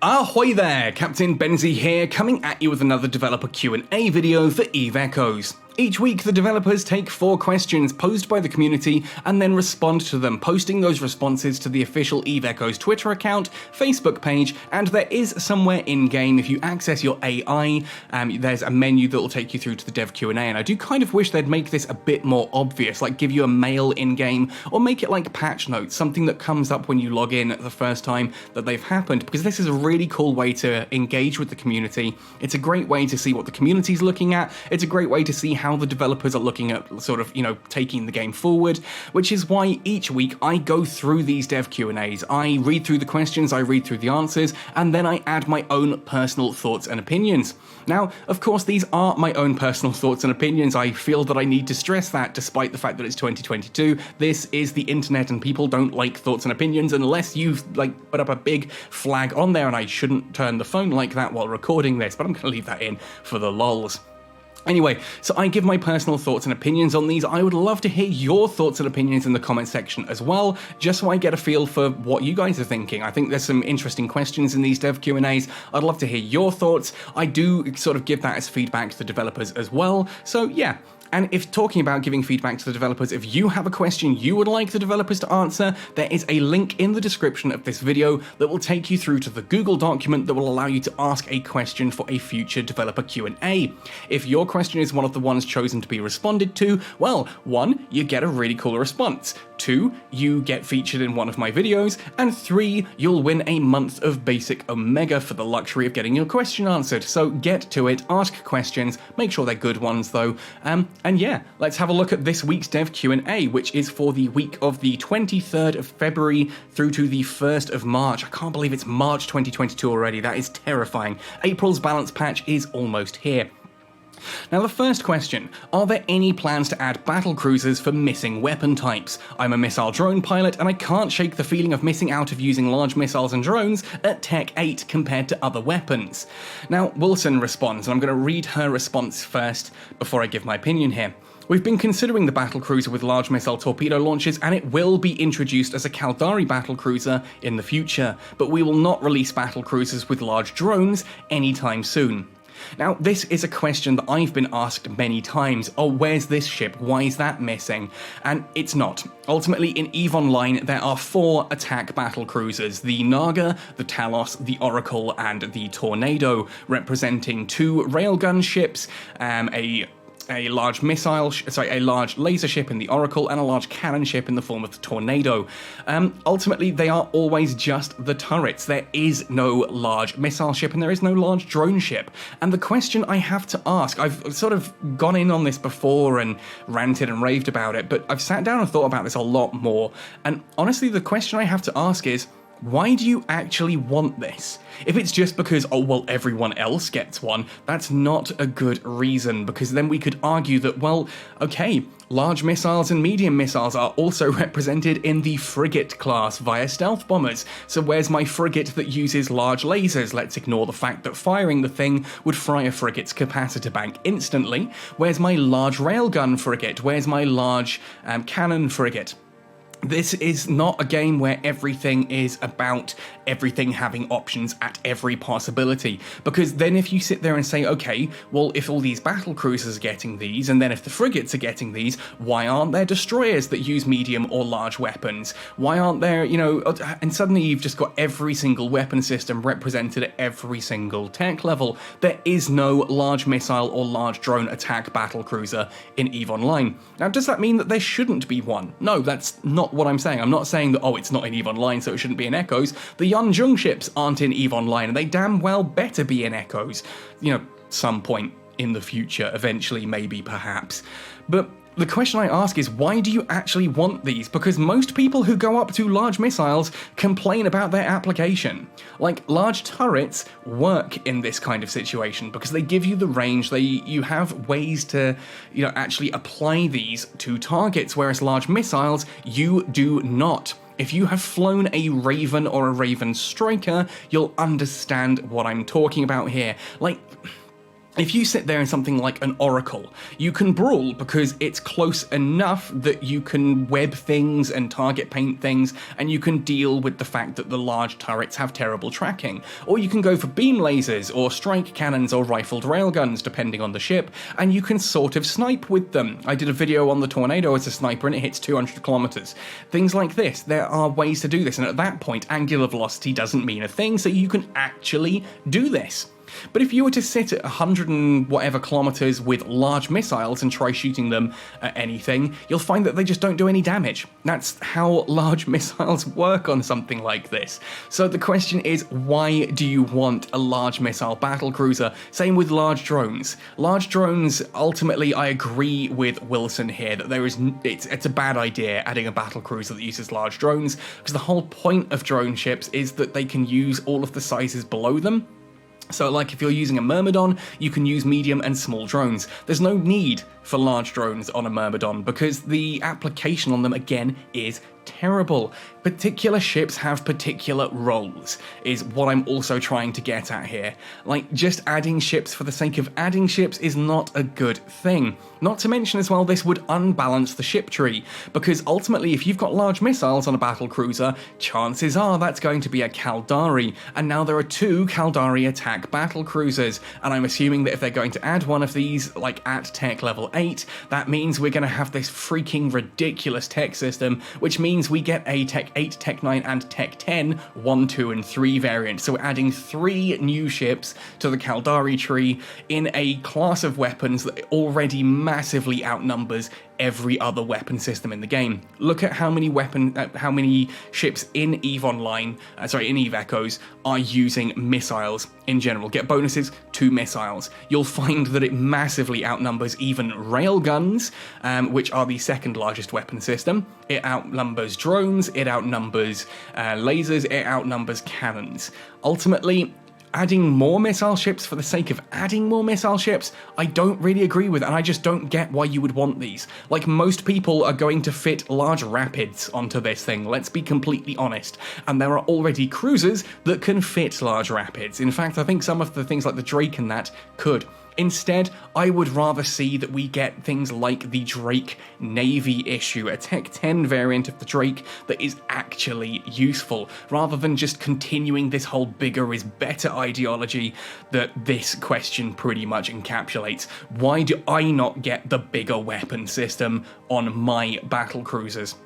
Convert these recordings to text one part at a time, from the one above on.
Ahoy there, Captain Benzie here, coming at you with another developer Q&A video for EVE Echoes. Each week, the developers take 4 questions posed by the community and then respond to them, posting those responses to the official EVE Echoes Twitter account, Facebook page, and there is somewhere in-game, if you access your AI, there's a menu that will take you through to the dev Q&A, and I do kind of wish they'd make this a bit more obvious, like give you a mail in-game, or make it like patch notes, something that comes up when you log in the first time that they've happened, because this is a really cool way to engage with the community. It's a great way to see what the community's looking at, it's a great way to see how the developers are looking at sort of, taking the game forward, which is why each week I go through these dev Q&As. I read through the questions, I read through the answers, and then I add my own personal thoughts and opinions. Now, of course, these are my own personal thoughts and opinions. I feel that I need to stress that despite the fact that it's 2022. This is the internet and people don't like thoughts and opinions unless you've put up a big flag on there, and I shouldn't turn the phone like that while recording this, but I'm going to leave that in for the lols. Anyway, so I give my personal thoughts and opinions on these. I would love to hear your thoughts and opinions in the comment section as well, just so I get a feel for what you guys are thinking. I think there's some interesting questions in these dev Q&As. I'd love to hear your thoughts. I do sort of give that as feedback to the developers as well. So yeah. And if talking about giving feedback to the developers, if you have a question you would like the developers to answer, there is a link in the description of this video that will take you through to the Google document that will allow you to ask a question for a future developer Q&A. If your question is one of the ones chosen to be responded to, well, 1, you get a really cool response, 2, you get featured in one of my videos, and 3, you'll win a month of basic Omega for the luxury of getting your question answered. So get to it, ask questions, make sure they're good ones though, and yeah, let's have a look at this week's dev Q&A, which is for the week of the 23rd of February through to the 1st of March. I can't believe it's March 2022 already, that is terrifying. April's balance patch is almost here. Now the first question, are there any plans to add battle cruisers for missing weapon types? I'm a missile drone pilot and I can't shake the feeling of missing out of using large missiles and drones at Tech 8 compared to other weapons. Now Wilson responds, and I'm going to read her response first before I give my opinion here. We've been considering the battlecruiser with large missile torpedo launchers, and it will be introduced as a Caldari battlecruiser in the future, but we will not release battlecruisers with large drones anytime soon. Now, this is a question that I've been asked many times. Oh, where's this ship? Why is that missing? And it's not. Ultimately, in EVE Online, there are 4 attack battlecruisers: the Naga, the Talos, the Oracle, and the Tornado, representing 2 railgun ships, a large laser ship in the Oracle, and a large cannon ship in the form of the Tornado. Ultimately, they are always just the turrets. There is no large missile ship and there is no large drone ship. And the question I have to ask, I've sort of gone in on this before and ranted and raved about it, but I've sat down and thought about this a lot more. And honestly, the question I have to ask is, why do you actually want this? If it's just because, oh, well, everyone else gets one, that's not a good reason, because then we could argue that, well, okay, large missiles and medium missiles are also represented in the frigate class via stealth bombers. So where's my frigate that uses large lasers? Let's ignore the fact that firing the thing would fry a frigate's capacitor bank instantly. Where's my large railgun frigate? Where's my large cannon frigate? This is not a game where everything is about everything having options at every possibility, because then if you sit there and say, okay, well, if all these battle cruisers are getting these, and then if the frigates are getting these, why aren't there destroyers that use medium or large weapons? Why aren't there, and suddenly you've just got every single weapon system represented at every single tech level. There is no large missile or large drone attack battle cruiser in EVE Online. Now, does that mean that there shouldn't be one? No, that's not what I'm saying. I'm not saying that, oh, it's not in EVE Online, so it shouldn't be in Echoes. The Yunjung ships aren't in EVE Online, and they damn well better be in Echoes. Some point in the future, eventually, maybe, perhaps. But the question I ask is, why do you actually want these? Because most people who go up to large missiles complain about their application. Like, large turrets work in this kind of situation because they give you the range, you have ways to, actually apply these to targets, whereas large missiles, you do not. If you have flown a Raven or a Raven Striker, you'll understand what I'm talking about here. Like, If you sit there in something like an Oracle, you can brawl because it's close enough that you can web things and target paint things, and you can deal with the fact that the large turrets have terrible tracking. Or you can go for beam lasers, or strike cannons, or rifled railguns, depending on the ship, and you can sort of snipe with them. I did a video on the Tornado as a sniper, and it hits 200 kilometers. Things like this, there are ways to do this, and at that point, angular velocity doesn't mean a thing, so you can actually do this. But if you were to sit at 100 and whatever kilometers with large missiles and try shooting them at anything, you'll find that they just don't do any damage. That's how large missiles work on something like this. So the question is, why do you want a large missile battlecruiser? Same with large drones. Large drones, ultimately, I agree with Wilson here that it's a bad idea adding a battlecruiser that uses large drones, because the whole point of drone ships is that they can use all of the sizes below them. So like if you're using a Myrmidon, you can use medium and small drones. There's no need for large drones on a Myrmidon because the application on them, again, is terrible. Particular ships have particular roles, is what I'm also trying to get at here. Like, just adding ships for the sake of adding ships is not a good thing. Not to mention as well, this would unbalance the ship tree, because ultimately if you've got large missiles on a battlecruiser, chances are that's going to be a Caldari, and now there are 2 Caldari attack battlecruisers, and I'm assuming that if they're going to add one of these, like at tech level 8, that means we're going to have this freaking ridiculous tech system, which means we get a Tech 8, Tech 9, and Tech 10, 1, 2, and 3 variant. So we're adding 3 new ships to the Caldari tree in a class of weapons that already massively outnumbers every other weapon system in the game. Look at how many ships in EVE Online, in EVE Echoes, are using missiles in general. Get bonuses to missiles. You'll find that it massively outnumbers even railguns, which are the second largest weapon system. It outnumbers drones, it outnumbers lasers, it outnumbers cannons. Ultimately, adding more missile ships for the sake of adding more missile ships, I don't really agree with, and I just don't get why you would want these. Like, most people are going to fit large rapids onto this thing, let's be completely honest, and there are already cruisers that can fit large rapids. In fact, I think some of the things like the Drake and that could. Instead, I would rather see that we get things like the Drake Navy issue, a Tech 10 variant of the Drake that is actually useful, rather than just continuing this whole bigger is better ideology that this question pretty much encapsulates. Why do I not get the bigger weapon system on my battlecruisers?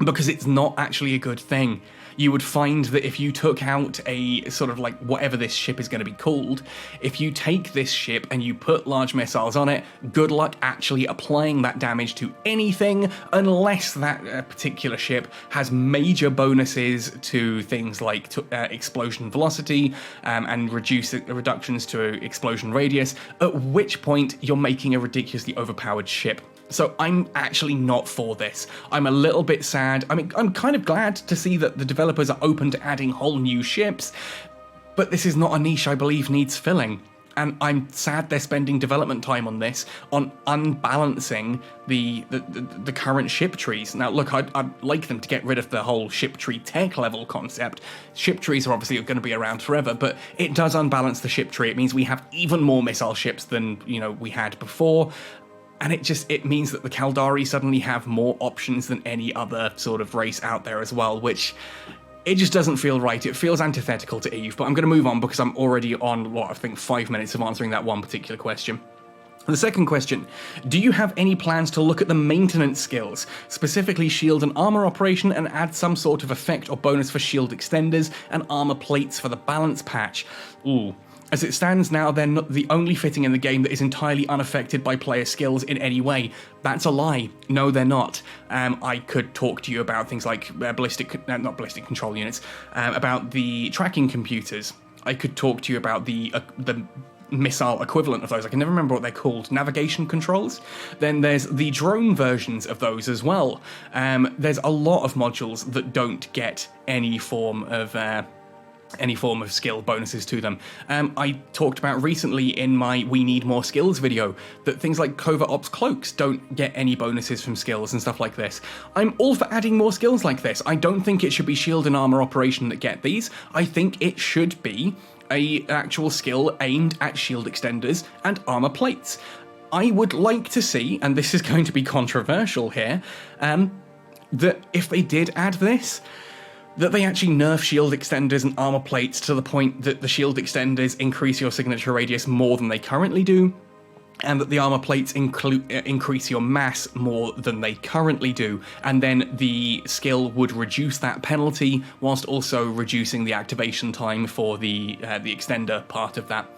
Because it's not actually a good thing. You would find that if you took out a sort of like whatever this ship is going to be called, if you take this ship and you put large missiles on it, good luck actually applying that damage to anything unless that particular ship has major bonuses to things like explosion velocity and reductions to explosion radius, at which point you're making a ridiculously overpowered ship. So I'm actually not for this. I'm a little bit sad. I mean, I'm kind of glad to see that the developers are open to adding whole new ships, but this is not a niche I believe needs filling. And I'm sad they're spending development time on this, on unbalancing the current ship trees. Now, look, I'd like them to get rid of the whole ship tree tech level concept. Ship trees are obviously going to be around forever, but it does unbalance the ship tree. It means we have even more missile ships than, we had before. And it means that the Caldari suddenly have more options than any other sort of race out there as well, which it just doesn't feel right. It feels antithetical to EVE, but I'm going to move on because I'm already on, I think 5 minutes of answering that one particular question. The second question, do you have any plans to look at the maintenance skills, specifically shield and armor operation, and add some sort of effect or bonus for shield extenders and armor plates for the balance patch? Ooh. As it stands now, they're not the only fitting in the game that is entirely unaffected by player skills in any way. That's a lie. No, they're not. I could talk to you about things like not ballistic control units, about the tracking computers. I could talk to you about the missile equivalent of those. I can never remember what they're called. Navigation controls? Then there's the drone versions of those as well. There's a lot of modules that don't get any form of any form of skill bonuses to them. I talked about recently in my We Need More Skills video that things like Covert Ops Cloaks don't get any bonuses from skills and stuff like this. I'm all for adding more skills like this. I don't think it should be shield and armor operation that get these. I think it should be an actual skill aimed at shield extenders and armor plates. I would like to see, and this is going to be controversial here, that if they did add this, that they actually nerf shield extenders and armor plates to the point that the shield extenders increase your signature radius more than they currently do, and that the armor plates increase your mass more than they currently do, and then the skill would reduce that penalty whilst also reducing the activation time for the extender part of that.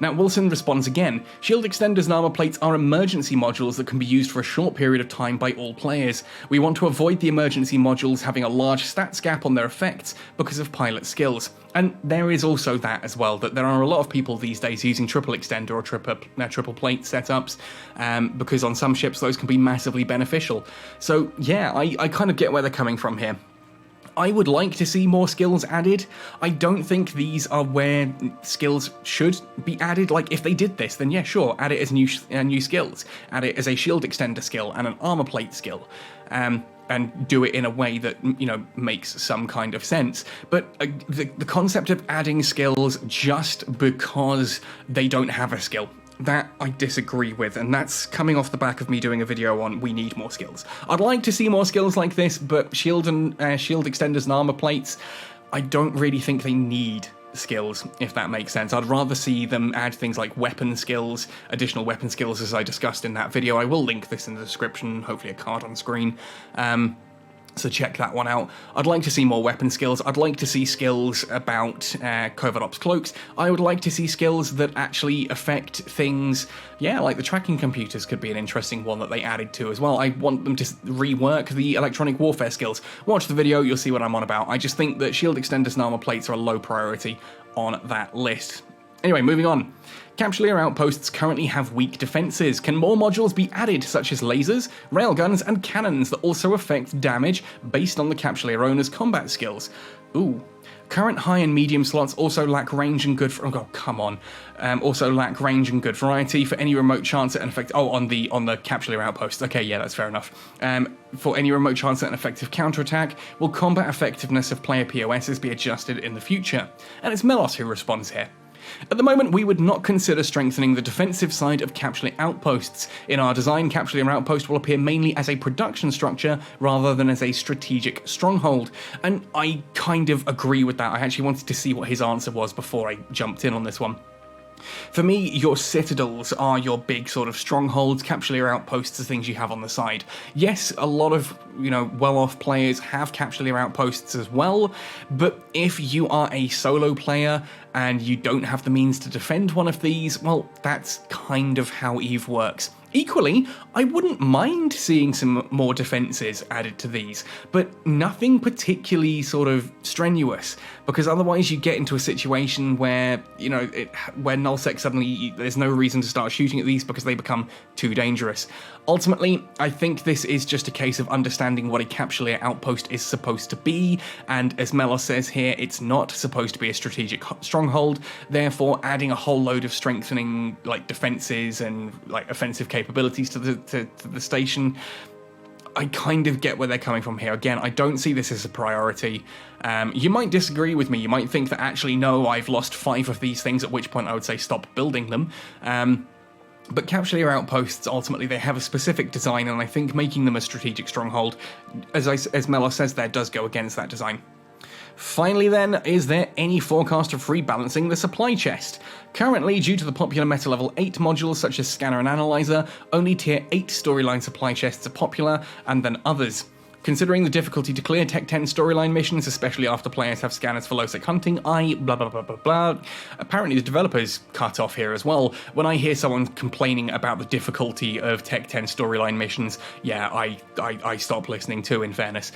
Now, Wilson responds again, shield extenders and armor plates are emergency modules that can be used for a short period of time by all players. We want to avoid the emergency modules having a large stats gap on their effects because of pilot skills. And there is also that as well, that there are a lot of people these days using triple extender or triple plate setups, because on some ships those can be massively beneficial. So yeah, I kind of get where they're coming from here. I would like to see more skills added. I don't think these are where skills should be added. Like, if they did this, then yeah, sure, add it as new skills. Add it as a shield extender skill and an armor plate skill. And do it in a way that, you know, makes some kind of sense. But the concept of adding skills just because they don't have a skill, that I disagree with, and that's coming off the back of me doing a video on We Need More Skills. I'd like to see more skills like this, but shield extenders and armor plates, I don't really think they need skills, if that makes sense. I'd rather see them add things like weapon skills, additional weapon skills, as I discussed in that video. I will link this in the description, hopefully a card on screen. So check that one out. I'd like to see more weapon skills. I'd like to see skills about Covert Ops Cloaks. I would like to see skills that actually affect things, yeah, like the tracking computers could be an interesting one that they added to as well. I want them to rework the electronic warfare skills. Watch the video, you'll see what I'm on about. I just think that shield extenders and armor plates are a low priority on that list. Anyway, moving on. Capsuleer outposts currently have weak defenses. Can more modules be added, such as lasers, railguns, and cannons that also affect damage based on the Capsuleer owner's combat skills? Ooh. Current high and medium slots also lack range and good... Oh, come on. Also lack range and good variety for any remote chance at an effect... Oh, on the Capsuleer outpost. Okay, yeah, that's fair enough. For any remote chance at an effective counterattack, will combat effectiveness of player POSs be adjusted in the future? And it's Melos who responds here. At the moment, we would not consider strengthening the defensive side of Capsuleer outposts. In our design, Capsuleer outpost will appear mainly as a production structure rather than as a strategic stronghold. And I kind of agree with that. I actually wanted to see what his answer was before I jumped in on this one. For me, your citadels are your big sort of strongholds. Capsuleer outposts are things you have on the side. Yes, a lot of, you know, well-off players have Capsuleer outposts as well, but if you are a solo player and you don't have the means to defend one of these, well, that's kind of how EVE works. Equally, I wouldn't mind seeing some more defenses added to these, but nothing particularly sort of strenuous, because otherwise you get into a situation where, you know, where nullsec suddenly there's no reason to start shooting at these because they become too dangerous. Ultimately, I think this is just a case of understanding what a Capsuleer outpost is supposed to be, and as Melos says here, it's not supposed to be a strategic stronghold, therefore adding a whole load of strengthening, like, defenses and, like, offensive capabilities to the station, I kind of get where they're coming from here. Again, I don't see this as a priority. You might disagree with me, you might think that actually, no, I've lost 5 of these things, at which point I would say stop building them. But Capsuleer outposts, ultimately, they have a specific design, and I think making them a strategic stronghold, as Melos says there, does go against that design. Finally then, is there any forecast of rebalancing the supply chest? Currently, due to the popular meta level 8 modules such as Scanner and Analyzer, only tier 8 storyline supply chests are popular, and then others. Considering the difficulty to clear Tech 10 storyline missions, especially after players have scanners for low-sec hunting, blah blah blah blah blah. Apparently the developers cut off here as well. When I hear someone complaining about the difficulty of Tech 10 storyline missions, yeah, I stop listening too, in fairness.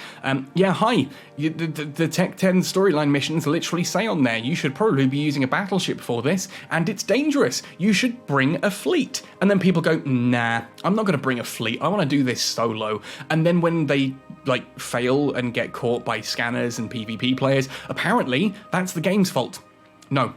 Yeah, hi, the Tech 10 storyline missions literally say on there, you should probably be using a battleship for this, and it's dangerous. You should bring a fleet. And then people go, nah, I'm not going to bring a fleet. I want to do this solo. And then when they like fail and get caught by scanners and PvP players, apparently that's the game's fault. No,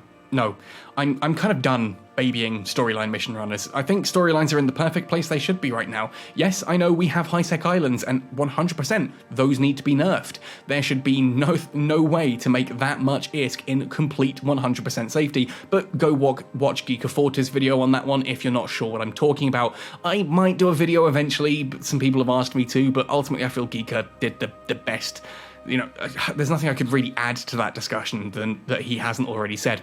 I'm kind of done babying storyline mission runners. I think storylines are in the perfect place they should be right now. Yes, I know we have high-sec islands, and 100% those need to be nerfed. There should be no way to make that much ISK in complete 100% safety, but go watch Geeka Forte's video on that one if you're not sure what I'm talking about. I might do a video eventually, but some people have asked me to, but ultimately I feel Geeka did the best. You know, there's nothing I could really add to that discussion than that he hasn't already said.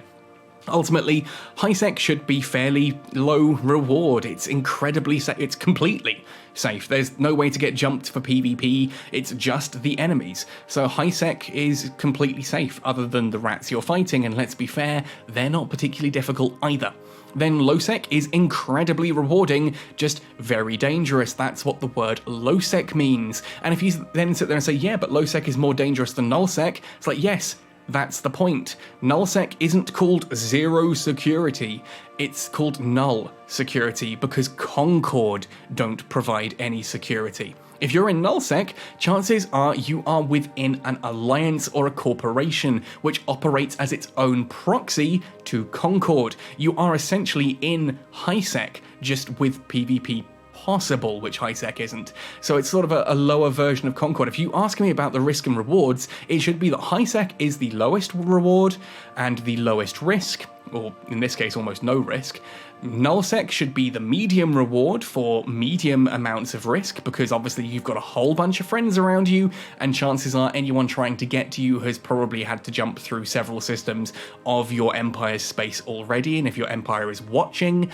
Ultimately, high-sec should be fairly low reward. It's incredibly safe. It's completely safe. There's no way to get jumped for PvP. It's just the enemies. So high-sec is completely safe, other than the rats you're fighting, and let's be fair, they're not particularly difficult either. Then low-sec is incredibly rewarding, just very dangerous. That's what the word low-sec means. And if you then sit there and say, yeah, but low-sec is more dangerous than null-sec, it's like, yes, that's the point. Nullsec isn't called zero security, it's called null security because Concord don't provide any security. If you're in nullsec, chances are you are within an alliance or a corporation which operates as its own proxy to Concord. You are essentially in highsec, just with PvP possible, which high-sec isn't. So it's sort of a lower version of Concord. If you ask me about the risk and rewards, it should be that high-sec is the lowest reward and the lowest risk, or in this case almost no risk. Nullsec should be the medium reward for medium amounts of risk, because obviously you've got a whole bunch of friends around you, and chances are anyone trying to get to you has probably had to jump through several systems of your Empire's space already, and if your Empire is watching,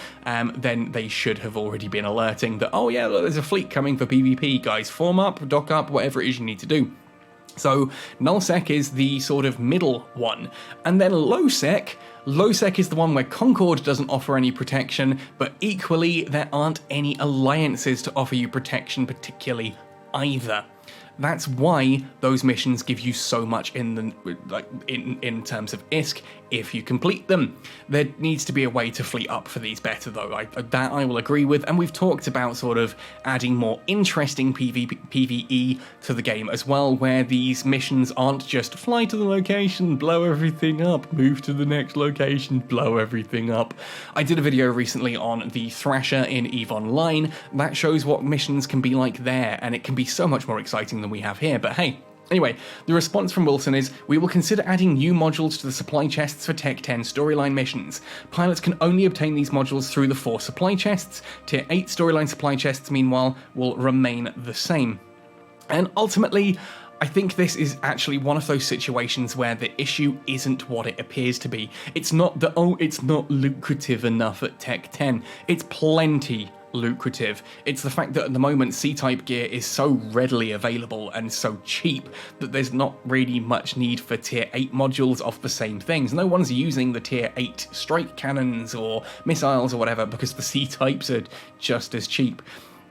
then they should have already been alerting that, oh yeah, look, there's a fleet coming for PvP, guys, form up, dock up, whatever it is you need to do. So nullsec is the sort of middle one, and then lowsec is the one where Concord doesn't offer any protection, but equally there aren't any alliances to offer you protection particularly either. That's why those missions give you so much in terms of ISK if you complete them. There needs to be a way to fleet up for these better though, that I will agree with, and we've talked about sort of adding more interesting PvE to the game as well, where these missions aren't just fly to the location, blow everything up, move to the next location, blow everything up. I did a video recently on the Thrasher in EVE Online that shows what missions can be like there, and it can be so much more exciting than we have here, but hey. Anyway, the response from Wilson is, we will consider adding new modules to the supply chests for Tech 10 storyline missions. Pilots can only obtain these modules through the 4 supply chests. Tier 8 storyline supply chests, meanwhile, will remain the same. And ultimately, I think this is actually one of those situations where the issue isn't what it appears to be. It's not that, oh, it's not lucrative enough at Tech 10. It's plenty lucrative. It's the fact that at the moment C-type gear is so readily available and so cheap that there's not really much need for tier 8 modules of the same things. No one's using the tier 8 strike cannons or missiles or whatever because the C-types are just as cheap.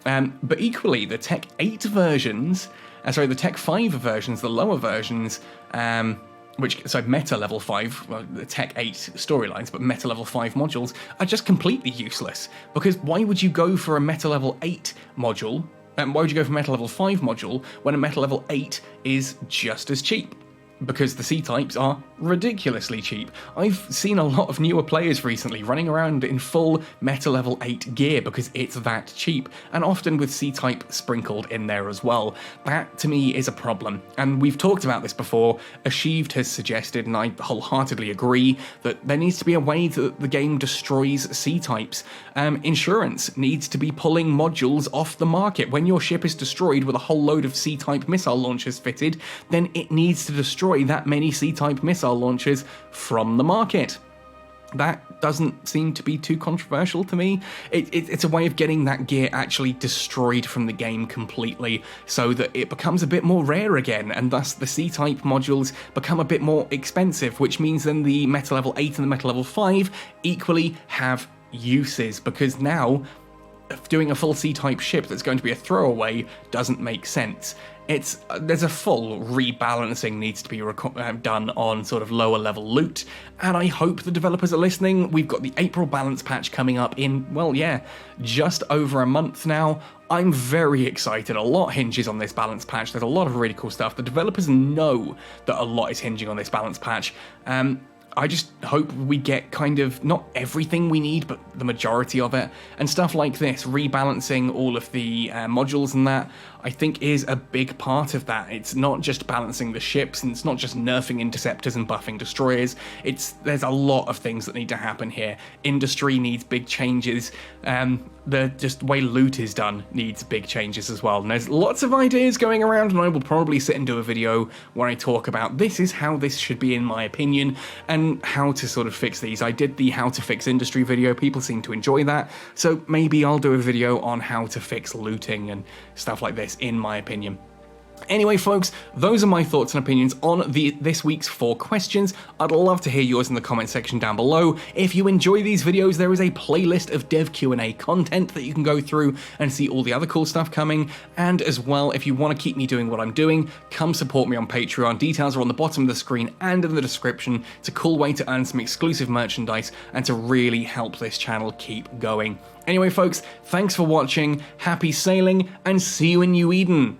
But equally, the Tech 8 versions, the Tech 5 versions, the lower versions, meta level 5, well, the Tech 8 storylines, but meta level 5 modules are just completely useless. Because why would you go for a meta level 8 module, and why would you go for a meta level 5 module when a meta level 8 is just as cheap? Because the C-types are ridiculously cheap. I've seen a lot of newer players recently running around in full meta level 8 gear because it's that cheap, and often with C-type sprinkled in there as well. That, to me, is a problem, and we've talked about this before. Achieved has suggested, and I wholeheartedly agree, that there needs to be a way that the game destroys C-types. Insurance needs to be pulling modules off the market. When your ship is destroyed with a whole load of C-type missile launchers fitted, then it needs to destroy that many C-type missile launchers from the market. That doesn't seem to be too controversial to me. It's a way of getting that gear actually destroyed from the game completely so that it becomes a bit more rare again, and thus the C-type modules become a bit more expensive, which means then the meta level 8 and the meta level 5 equally have uses, because now doing a full C-type ship that's going to be a throwaway doesn't make sense. there's a full rebalancing needs to be done on sort of lower level loot, and I hope the developers are listening. We've got the April balance patch coming up in, well, yeah, just over a month now. I'm very excited. A lot hinges on this balance patch. There's a lot of really cool stuff. The developers know that a lot is hinging on this balance patch. I just hope we get kind of, not everything we need, but the majority of it. And stuff like this, rebalancing all of the modules and that, I think is a big part of that. It's not just balancing the ships, and it's not just nerfing interceptors and buffing destroyers. There's a lot of things that need to happen here. Industry needs big changes. The just way loot is done needs big changes as well. And there's lots of ideas going around, and I will probably sit and do a video where I talk about this is how this should be in my opinion, and how to sort of fix these. I did the how to fix industry video, people seem to enjoy that, so maybe I'll do a video on how to fix looting and stuff like this, in my opinion. Anyway, folks, those are my thoughts and opinions on this week's 4 questions. I'd love to hear yours in the comment section down below. If you enjoy these videos, there is a playlist of dev Q&A content that you can go through and see all the other cool stuff coming. And as well, if you want to keep me doing what I'm doing, come support me on Patreon. Details are on the bottom of the screen and in the description. It's a cool way to earn some exclusive merchandise and to really help this channel keep going. Anyway, folks, thanks for watching, happy sailing, and see you in New Eden!